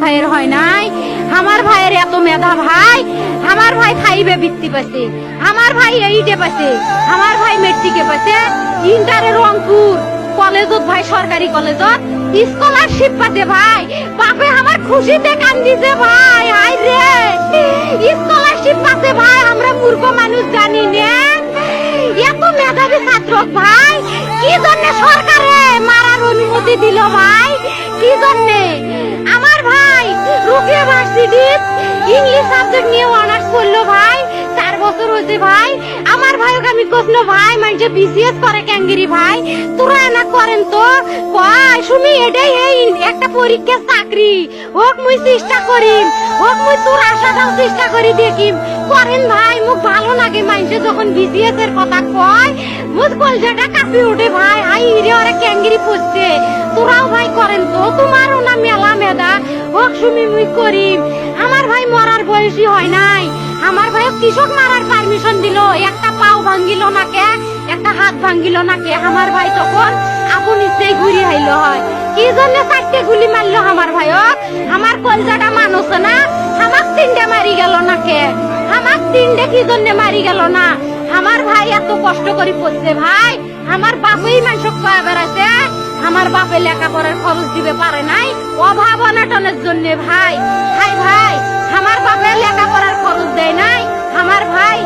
ভাইয়ের হয় নাই, আমার ভাইয়ের এত মেধা ভাই, আমার ভাই 5 বৃত্তি পাইছে, আমার ভাই 8 পাইছে, আমার ভাই মেট্রিকে পাইছে, ইন্টারে রংপুর কলেজত ভাই সরকারি কলেজত স্কলারশিপ পাইছে ভাই, বাপে আমার খুশিতে কান্দিছে ভাই, হাই রে স্কলারশিপ পাইছে ভাই, আমরা মূর্খ মানুষ জানি না এত মেধাবী ছাত্র ভাই, কি জন্য সরকারে মারার অনুমতি দিল ভাই, কি জন্য? আমার ভাই রুকিয়া ভার্সিটি ইংলিশ সাবজেক্ট নিয়ে অনার্স করলো ভাই, 4 বছর হয়েছে ভাই, আমার ভাইকে আমি কইল ভাই মানে বিসিএস করে ক্যাঙ্গিরি ভাই, তোরা না করেন তো কয় শুনি এটাই এই একটা পরীক্ষা চাকরি হোক মুই চেষ্টা করিম, হোক মুই তোর আশা দাও চেষ্টা করি দেখিম, করেন ভাই মুখ ভালো লাগে মানুষে যখন বিসিএস এর কথা কয়, মুখ কলজাটা কাঁপি ওঠে ভাই, হাই রে ওরা ক্যাঙ্গিরি পড়ছে, তোরাও ভাই করেন তো, তোমারও না মেলা মেধা, হোক শুনি মুই করিম। আমার ভাই মরার বয়সী হয় নাই, আমার ভাই কৃষক মারার পারমিশন দিল, একটা পাও ভাঙ্গিল না কে, একটা হাত ভাঙ্গিল না কে, আমার ভাই তখন আপন ইচ্ছেই ঘুরি হাইলো হয়, কি জন্য 4টে গুলি মারলো আমার ভাই, আমার কলজাটা মানুষ না, আমার 3টে মারি গেল না কে, আমার 3টে কি জন্য মারি গেল না, আমার ভাই এত কষ্ট করে পড়ছে ভাই, আমার বাপেই মানুষ কয়া বেড়াচ্ছে, আমার বাপে লেখাপড়ার খরচ দিবে পারে নাই, অভাব অনাটনের জন্য ভাই, ভাই ভাই আমার বাপে লেখাপড়ার খরচ দেয় নাই, আমার ভাই